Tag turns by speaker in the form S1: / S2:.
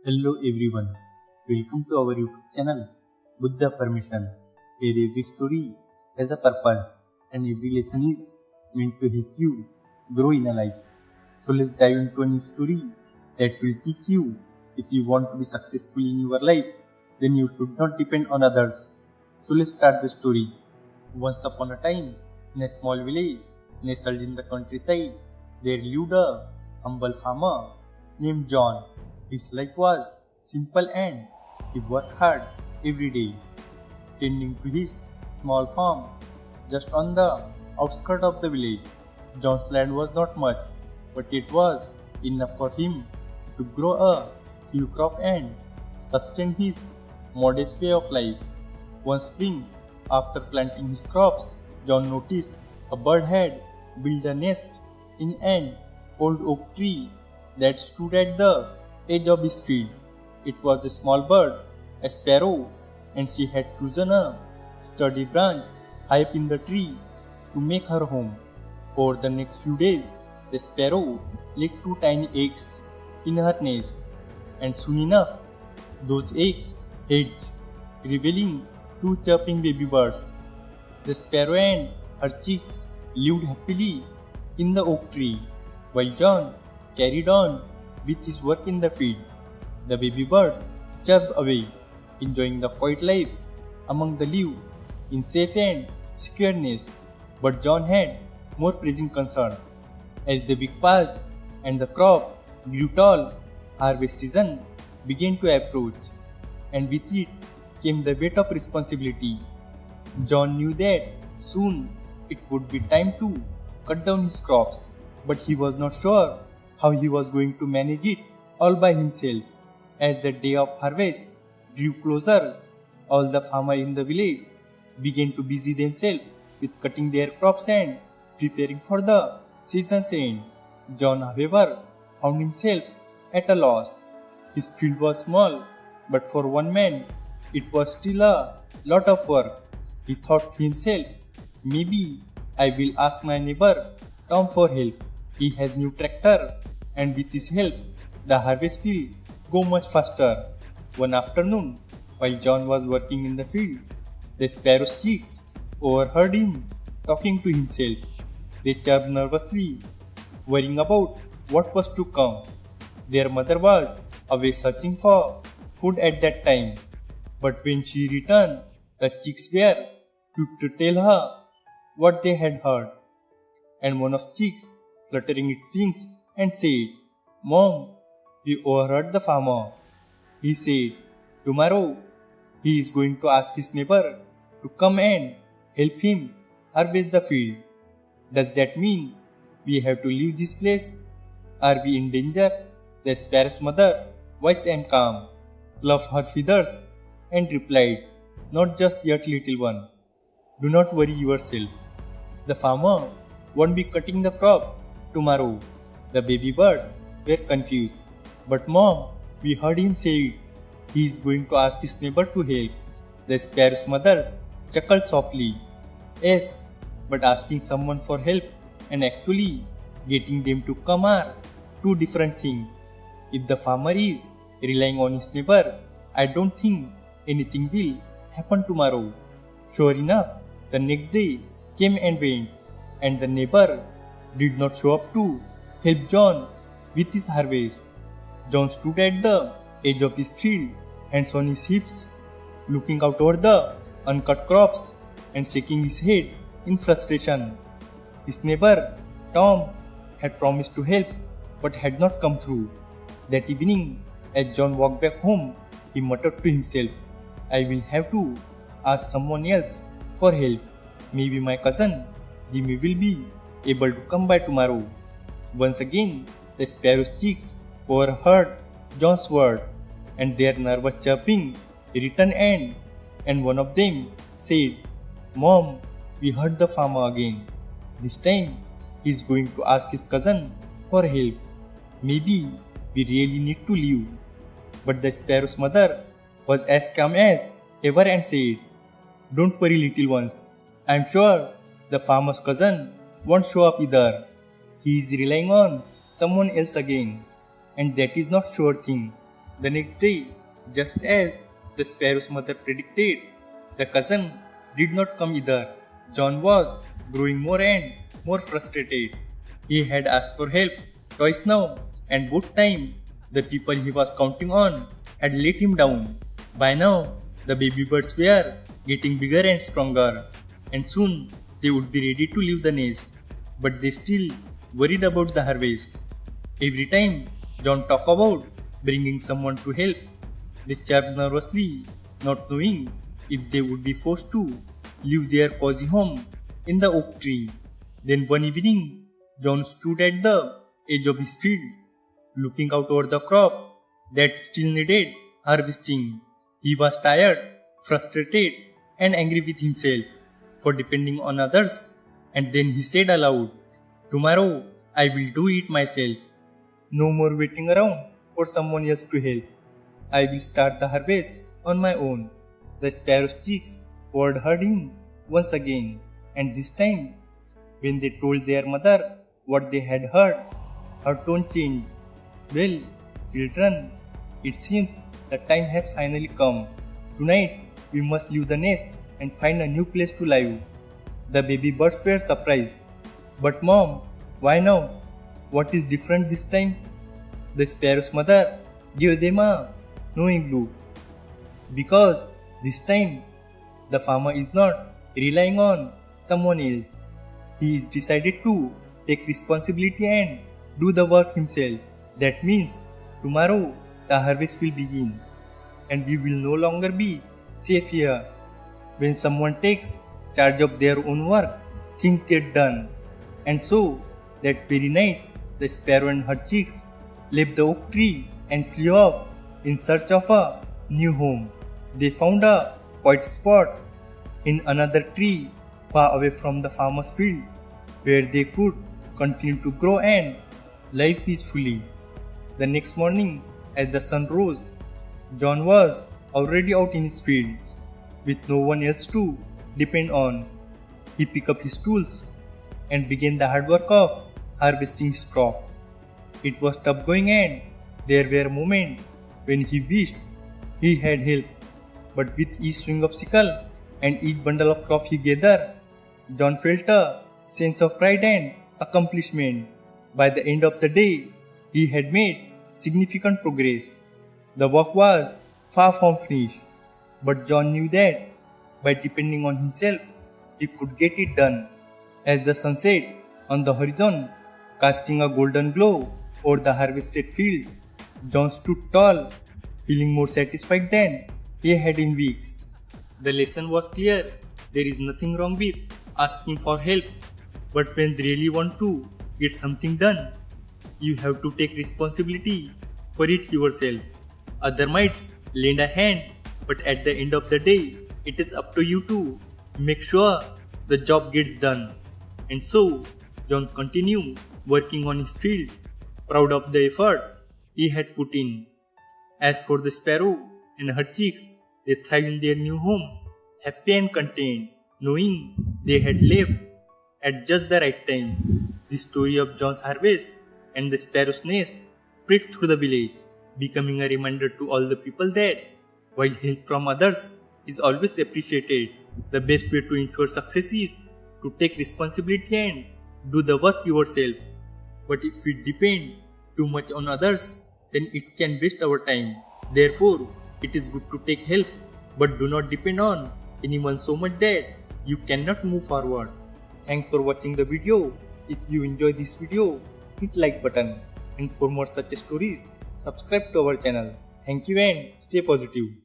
S1: Hello everyone, welcome to our YouTube channel Buddha Affirmation, where every story has a purpose and every lesson is meant to help you grow in a life. So let's dive into a new story that will teach you if you want to be successful in your life, then you should not depend on others. So let's start the story. Once upon a time, in a small village nestled in the countryside, there lived a humble farmer named John. His life was simple and he worked hard every day, tending to his small farm just on the outskirts of the village. John's land was not much, but it was enough for him to grow a few crops and sustain his modest way of life. One spring, after planting his crops, John noticed a bird had built a nest in an old oak tree that stood at the edge of his field. It was a small bird, a sparrow, and she had chosen a sturdy branch high up in the tree to make her home. Over the next few days, the sparrow laid two tiny eggs in her nest, and soon enough, those eggs hatched, revealing two chirping baby birds. The sparrow and her chicks lived happily in the oak tree, while John carried on with his work in the field. The baby birds chirped away, enjoying the quiet life among the leaves in safe and secure nest. But John had more pressing concern. As the week passed and the crop grew tall, harvest season began to approach, and with it came the weight of responsibility. John knew that soon it would be time to cut down his crops, but he was not sure how he was going to manage it all by himself. As the day of harvest drew closer, all the farmers in the village began to busy themselves with cutting their crops and preparing for the season's end. John, however, found himself at a loss. His field was small, but for one man, it was still a lot of work. He thought to himself, maybe I will ask my neighbor Tom for help. He has new tractor, and with his help, the harvest will go much faster. One afternoon, while John was working in the field, the sparrow's chicks overheard him talking to himself. They chirped nervously, worrying about what was to come. Their mother was away searching for food at that time, but when she returned, the chicks were quick to tell her what they had heard. And one of chicks, fluttering its wings, and said, "Mom, we overheard the farmer. He said, tomorrow he is going to ask his neighbor to come and help him harvest the field. Does that mean we have to leave this place? Are we in danger?" The sparrow's mother, wise and calm, fluffed her feathers and replied, "Not just yet, little one. Do not worry yourself. The farmer won't be cutting the crop tomorrow." The baby birds were confused. "But mom, we heard him say it. He is going to ask his neighbor to help." The sparrow's mother chuckled softly. "Yes, but asking someone for help and actually getting them to come are two different things. If the farmer is relying on his neighbor, I don't think anything will happen tomorrow." Sure enough, the next day came and went, and the neighbor did not show up to help John with his harvest. John stood at the edge of his field, hands on his hips, looking out over the uncut crops and shaking his head in frustration. His neighbor, Tom, had promised to help but had not come through. That evening, as John walked back home, he muttered to himself, "I will have to ask someone else for help. Maybe my cousin Jimmy will be able to come by tomorrow." Once again, the sparrow's chicks overheard John's word, and their nervous chirping returned and one of them said, "Mom, we heard the farmer again. This time, he is going to ask his cousin for help. Maybe we really need to leave." But the sparrow's mother was as calm as ever and said, "Don't worry, little ones. I am sure the farmer's cousin won't show up either. He is relying on someone else again, and that is not sure thing. The next day, just as the sparrow's mother predicted, the cousin did not come either. John was growing more and more frustrated. He had asked for help twice now, and both times the people he was counting on had let him down. By now, the baby birds were getting bigger and stronger, and soon they would be ready to leave the nest. But they still worried about the harvest. Every time John talked about bringing someone to help, they chirped nervously, not knowing if they would be forced to leave their cozy home in the oak tree. Then one evening, John stood at the edge of his field, looking out over the crop that still needed harvesting. He was tired, frustrated, and angry with himself for depending on others. And then he said aloud, "Tomorrow I will do it myself. No more waiting around for someone else to help. I will start the harvest on my own." The sparrow's cheeks overheard him once again, and this time, when they told their mother what they had heard, her tone changed. "Well, children, it seems the time has finally come. Tonight, we must leave the nest and find a new place to live." The baby birds were surprised. "But Mom, why now? What is different this time?" The sparrow's mother gave them a knowing look. "Because this time, the farmer is not relying on someone else. He is decided to take responsibility and do the work himself. That means tomorrow the harvest will begin, and we will no longer be safe here. When someone takes charge of their own work, things get done." And so, that very night, the sparrow and her chicks left the oak tree and flew off in search of a new home. They found a quiet spot in another tree far away from the farmer's field, where they could continue to grow and live peacefully. The next morning, as the sun rose, John was already out in his fields, with no one else to depend on. He picked up his tools and began the hard work of harvesting his crop. It was tough going, and there were moments when he wished he had help. But with each swing of sickle and each bundle of crop he gathered, John felt a sense of pride and accomplishment. By the end of the day, he had made significant progress. The work was far from finished, but John knew that by depending on himself, he could get it done. As the sun set on the horizon, casting a golden glow over the harvested field, John stood tall, feeling more satisfied than he had in weeks. The lesson was clear. There is nothing wrong with asking for help, but when you really want to get something done, you have to take responsibility for it yourself. Others might lend a hand, but at the end of the day, it is up to you to make sure the job gets done. And so, John continued working on his field, proud of the effort he had put in. As for the sparrow and her chicks, they thrived in their new home, happy and content, knowing they had left at just the right time. The story of John's harvest and the sparrow's nest spread through the village, becoming a reminder to all the people that while help from others is always appreciated, the best way to ensure success is to take responsibility and do the work yourself. But if we depend too much on others, then it can waste our time. Therefore, it is good to take help, but do not depend on anyone so much that you cannot move forward. Thanks for watching the video. If you enjoy this video, hit like button, and for more such stories, subscribe to our channel. Thank you and stay positive.